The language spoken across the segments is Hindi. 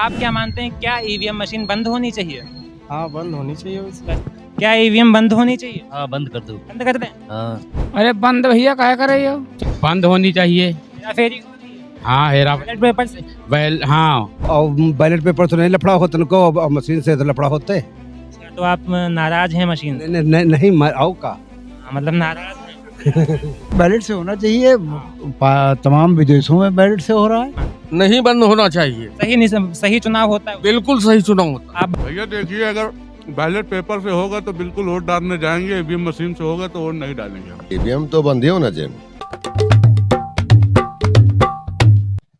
आप क्या मानते हैं, क्या ईवीएम मशीन बंद होनी चाहिए? हाँ, बंद होनी चाहिए वैसे। क्या ईवीएम बंद होनी चाहिए? हाँ बंद कर दो। बंद कर दें? हाँ अरे बंद भैया क्या करे यो। बंद होनी चाहिए। हेराफेरी हो रही है हाँ, हेरा बैलेट पेपर से। हाँ। और बैलेट पेपर तो नहीं लफड़ा होता उनको, अब मशीन से तो लफड़ा होते। अच्छा, तो आप नाराज हैं मशीन से? नहीं आओ का हाँ, मतलब नाराज हैं। बैलेट से होना चाहिए। तमाम विदेशों में बैलेट से हो रहा है। नहीं बंद होना चाहिए। सही चुनाव होता है। बिल्कुल सही चुनाव होता। आप भैया देखिए, अगर बैलेट पेपर से होगा तो बिल्कुल वोट डालने जाएंगे, ईवीएम मशीन से होगा तो वोट नहीं डालेंगे हम। ईवीएम तो बंद ही होना चाहिए।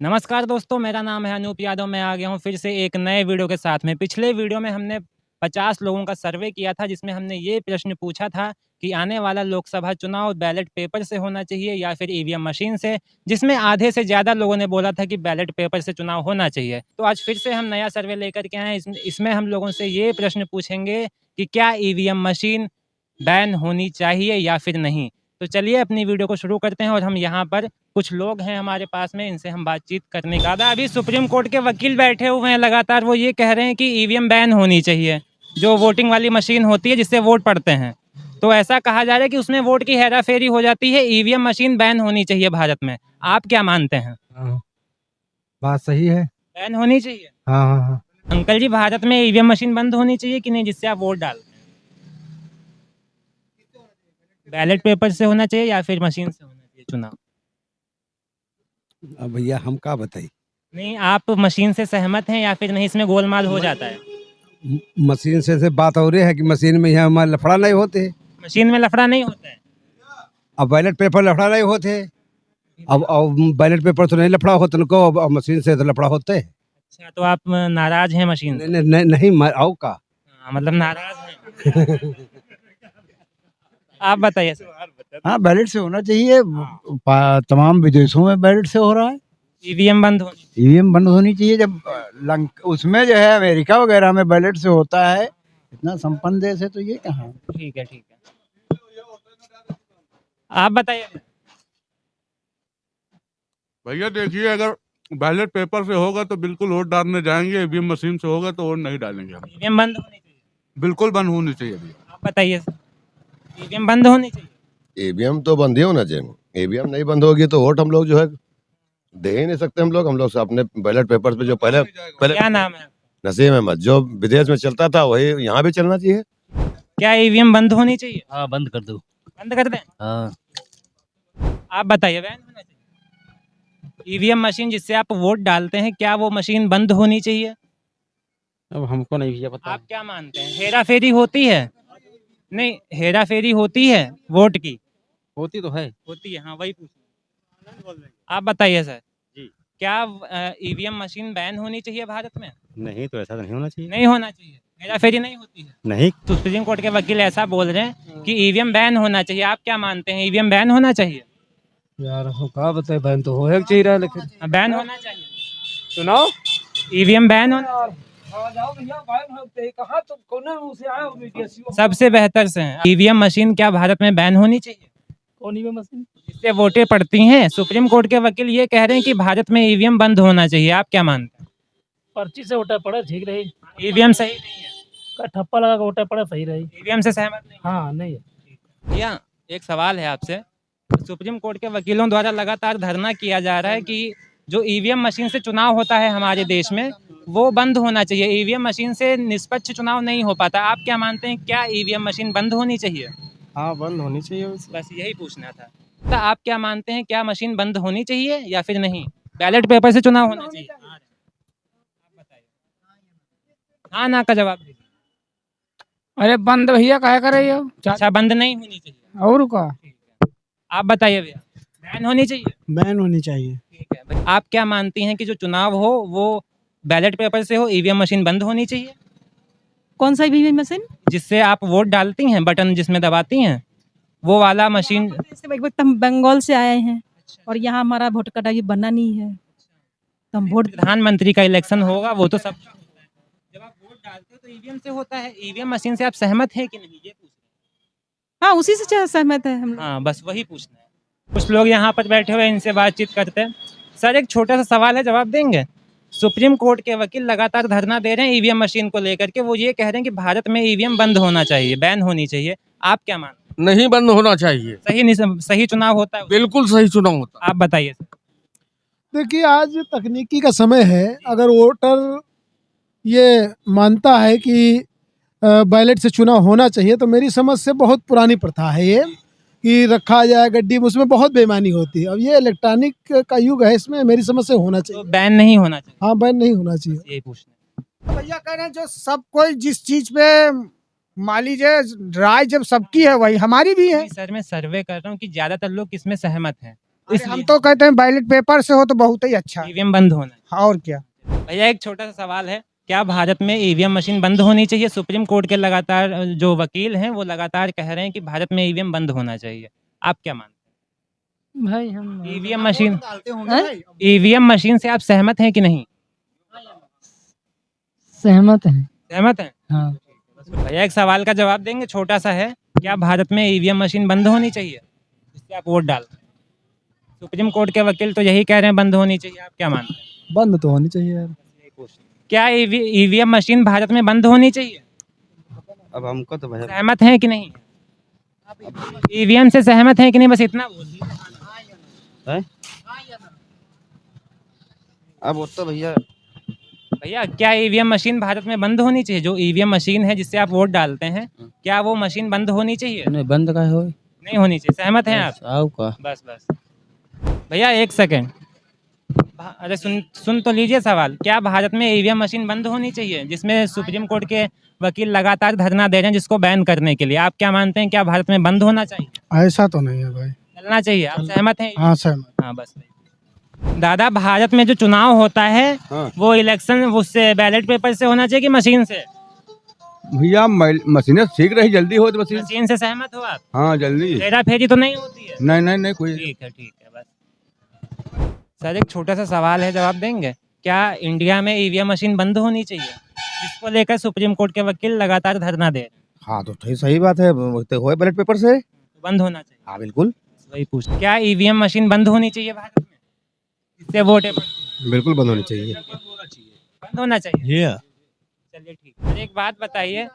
नमस्कार दोस्तों, मेरा नाम है अनूप यादव। मैं आ गया हूँ फिर से एक नए वीडियो के साथ में। पिछले वीडियो में हमने 50 लोगों का सर्वे किया था, जिसमें हमने ये प्रश्न पूछा था कि आने वाला लोकसभा चुनाव बैलेट पेपर से होना चाहिए या फिर ईवीएम मशीन से, जिसमें आधे से ज़्यादा लोगों ने बोला था कि बैलेट पेपर से चुनाव होना चाहिए। तो आज फिर से हम नया सर्वे लेकर के आए हैं। इसमें हम लोगों से ये प्रश्न पूछेंगे कि क्या ईवीएम मशीन बैन होनी चाहिए या फिर नहीं। तो चलिए अपनी वीडियो को शुरू करते हैं। और हम यहाँ पर कुछ लोग हैं हमारे पास में, इनसे हम बातचीत करने का। अभी सुप्रीम कोर्ट के वकील बैठे हुए हैं लगातार, वो ये कह रहे हैं कि ईवीएम बैन होनी चाहिए, जो वोटिंग वाली मशीन होती है जिससे वोट पड़ते हैं। तो ऐसा कहा जा रहा है कि उसमें वोट की हेराफेरी हो जाती है, ईवीएम मशीन बैन होनी चाहिए भारत में। आप क्या मानते हैं? बात सही है। बैन होनी चाहिए? हाँ हाँ हाँ। अंकल जी, भारत में ईवीएम मशीन बंद होनी चाहिए कि नहीं, जिससे आप वोट डालते हैं? बैलेट पेपर से होना चाहिए या फिर मशीन से होना चाहिए चुनाव? अब भैया हम क्या बताइए। नहीं, आप मशीन से सहमत हैं या फिर नहीं, इसमें गोलमाल हो जाता है? मशीन से बात हो रही है कि मशीन में यहाँ हमारे लफड़ा नहीं होते। मशीन में लफड़ा नहीं होता है? अब बैलेट पेपर लफड़ा नहीं होते। अब बैलेट पेपर तो नहीं लफड़ा होता उनको, अब मशीन से तो लफड़ा होते। अच्छा, तो आप नाराज हैं मशीन से? नहीं आओ का हाँ, मतलब नाराज हैं। आप बताइए सर। हाँ, बैलेट से होना चाहिए। तमाम विदेशों में बैलेट से हो रहा है। ईवीएम बंद होनी? ईवीएम बंद होनी चाहिए। जब उसमें जो है अमेरिका वगैरह में बैलेट से होता है, इतना संपन्न देश है, तो ये कहाँ। ठीक है, ठीक है। आप बताइए। भैया देखिए, अगर बैलेट पेपर से होगा तो बिल्कुल वोट डालने जाएंगे, ईवीएम मशीन से होगा तो वोट नहीं डालेंगे हम। ईवीएम बंद होनी चाहिए? बिल्कुल बंद होनी चाहिए भैया। आप बताइए सर। ईवीएम बंद होनी चाहिए? ईवीएम तो बंद ही होना चाहिए। ईवीएम नहीं बंद होगी तो वोट हम लोग जो है दे ही नहीं सकते। हम लोग अपने बैलेट पेपर पे जो पहले क्या नाम है? नसीम अहमद, जो विदेश में चलता था वही यहाँ भी चलना चाहिए। क्या ईवीएम बंद होनी चाहिए? हाँ बंद कर दो। बंद कर दें? हाँ आप बताइए, बैन होना चाहिए? ईवीएम मशीन जिससे आप वोट डालते हैं, क्या वो मशीन बंद होनी चाहिए? अब हमको नहीं भैया पता। आप क्या मानते हैं, हेरा फेरी होती है? नहीं, हेरा फेरी होती है वोट की? होती तो है। होती है, हाँ वही पूछ। आप बताइए सर जी। क्या ईवीएम मशीन बैन होनी चाहिए भारत में? नहीं तो ऐसा नहीं होना चाहिए। नहीं होना चाहिए? हेरा फेरी नहीं होती है? नहीं। सुप्रीम कोर्ट के वकील ऐसा बोल रहे हैं कि ईवीएम बैन होना चाहिए। आप क्या मानते हैं, ईवीएम बैन होना चाहिए? यार हम क्या बताए, बैन तो हो चाहिए, लेकिन बैन होना चाहिए। सुनाओ। ईवीएम बैन होना सबसे बेहतर से है। ईवीएम मशीन क्या भारत में बैन होनी चाहिए? कौन ईवीएम मशीन? जिससे वोटें पड़ती हैं। सुप्रीम कोर्ट के वकील ये कह रहे हैं कि भारत में ईवीएम बंद होना चाहिए। आप क्या मानते हैं? पर्ची से वोटर पड़ा ठीक रही। ईवीएम सही नहीं है? का ठप्पा लगा के वोटर पड़ा सही रही। ईवीएम से सहमत नहीं? हाँ नहीं है। भैया एक सवाल है आपसे। सुप्रीम कोर्ट के वकीलों द्वारा लगातार धरना किया जा रहा है कि जो ईवीएम मशीन से चुनाव होता है हमारे देश में, वो बंद होना चाहिए। ईवीएम मशीन से निष्पक्ष चुनाव नहीं हो पाता। आप क्या मानते हैं, क्या ईवीएम मशीन बंद होनी चाहिए? हाँ बंद होनी चाहिए वैसे। बस यही पूछना था। तो आप क्या मानते हैं, क्या मशीन बंद होनी चाहिए या फिर नहीं? बैलेट पेपर से चुनाव होना चाहिए? आप बताइए। हाँ ना का जवाब दीजिए। अरे बंद भैया क्या करे यो। अच्छा, बंद नहीं होनी चाहिए। और का आप बताइए भैया, बैन होनी चाहिए? बैन होनी चाहिए। ठीक है भाई, आप क्या मानती हैं कि जो चुनाव हो वो बैलेट पेपर से हो, ईवीएम मशीन बंद होनी चाहिए? कौन सा ईवीएम मशीन? जिससे आप वोट डालती हैं, बटन जिसमें दबाती हैं, वो वाला मशीन। हम बंगाल से आए हैं और यहाँ हमारा वोट कार्ड अभी बना नहीं है, तो हम वोट। प्रधानमंत्री का इलेक्शन होगा, वो तो सब जब आप वोट डालते हो तो ईवीएम से होता है। ईवीएम मशीन से आप सहमत हैं कि नहीं, ये पूछ रहे हाँ, उसी से सहमत है हम हैं। लोग। हाँ, बस वही पूछना है। कुछ लोग यहाँ पर बैठे हुए हैं, इनसे बातचीत करते हैं। सर एक छोटा सा सवाल है, जवाब देंगे? सुप्रीम कोर्ट के वकील लगातार धरना दे रहे हैं ईवीएम मशीन को लेकर के। वो ये कह रहे हैं कि भारत में ईवीएम बंद होना चाहिए, बैन होनी चाहिए। आप क्या मानते हैं? नहीं बंद होना चाहिए, सही चुनाव होता है? बिल्कुल सही चुनाव होता आप बताइए सर। देखिए, आज तकनीकी का समय है। अगर वोटर ये मानता है कि बैलेट से चुनाव होना चाहिए, तो मेरी समझ से बहुत पुरानी प्रथा है ये कि रखा जाए गड्डी में, उसमें बहुत बेईमानी होती है। अब ये इलेक्ट्रॉनिक का युग है, इसमें मेरी समझ से होना तो चाहिए। बैन नहीं होना चाहिए? हाँ, बैन नहीं होना चाहिए। यही पूछना। भैया कह रहे हैं जो सब कोई जिस चीज पे मान लीजिए राय जब सबकी है वही हमारी भी है। सर मैं सर्वे कर रहा हूँ कि ज्यादातर लोग किसमें सहमत हैं। अरे हम तो कहते हैं बैलेट पेपर से हो तो बहुत ही अच्छा। ईवीएम बंद होना है। और क्या। भैया एक छोटा सा सवाल है, क्या भारत में ईवीएम मशीन बंद होनी चाहिए? सुप्रीम कोर्ट के लगातार जो वकील हैं वो लगातार कह रहे हैं कि भारत में ईवीएम बंद होना चाहिए। आप क्या मानते भाई हम हैं? ईवीएम मशीन से आप सहमत हैं कि नहीं? सहमत हैं। सहमत हैं? हाँ। भैया एक सवाल का जवाब देंगे, छोटा सा है। क्या भारत में ईवीएम मशीन बंद होनी चाहिए जिससे आप वोट डाल? सुप्रीम कोर्ट के वकील तो यही कह रहे हैं बंद होनी चाहिए। आप क्या मानते हैं? बंद तो होनी चाहिए यार। क्या ईवीएम मशीन भारत में बंद होनी चाहिए? अब हमको तो भैया सहमत हैं कि नहीं? ईवीएम से सहमत हैं कि नहीं? बस इतना बोल दीजिए। अब वो तो भैया भैया क्या ईवीएम मशीन भारत में बंद होनी चाहिए? जो ईवीएम मशीन है जिससे आप वोट डालते हैं, क्या वो मशीन बंद होनी चाहिए? नहीं बंद का हो, नहीं होनी चाहिए। सहमत हैं आप? का बस बस भैया एक सेकेंड। अरे सुन तो लीजिए सवाल। क्या भारत में ईवीएम मशीन बंद होनी चाहिए जिसमें सुप्रीम कोर्ट के वकील लगातार धरना दे रहे हैं जिसको बैन करने के लिए? आप क्या मानते हैं, क्या भारत में बंद होना चाहिए? ऐसा तो नहीं है भाई। चलना चाहिए। आप सहमत हैं? हाँ, सहमत। हाँ बस। दादा भारत में जो चुनाव होता है वो इलेक्शन उससे बैलेट पेपर से होना चाहिए कि मशीन से? भैया मशीनें ठीक रही, जल्दी हो तो मशीन से सहमत हो आप? हाँ जल्दी। हेरा फेरी तो नहीं होती है? नहीं कोई। ठीक है बस। सर एक छोटा सा सवाल है, जवाब देंगे? क्या इंडिया में ईवीएम मशीन बंद होनी चाहिए जिसको लेकर सुप्रीम कोर्ट के वकील लगातार धरना दे? हाँ तो सही बात है, हो बैलेट पेपर से बंद होना चाहिए। हाँ बिल्कुल। वही पूछ, क्या ईवीएम मशीन बंद होनी चाहिए भारत में जिससे वोट? बिल्कुल बंद होनी चाहिए। बंद होना चाहिए। चलिए ठीक है। एक बात बताइए,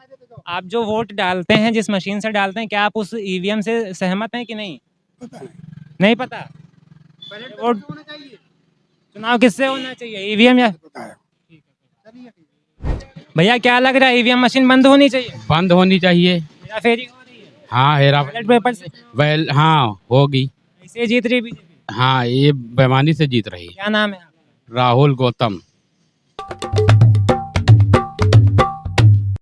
आप जो वोट डालते हैं जिस मशीन से डालते हैं, क्या आप उस ईवीएम से सहमत हैं कि नहीं? नहीं पता। वोट चुनाव किससे होना चाहिए, ईवीएम या? भैया क्या लग रहा है, ईवीएम मशीन बंद होनी चाहिए? बंद होनी चाहिए। हेरा फेरी हो रही है? हाँ हेरा बैलेट पेपर से? वेल हाँ होगी। ऐसे जीत रही बीजेपी? हाँ ये बेईमानी से जीत रही। क्या नाम है? राहुल गौतम।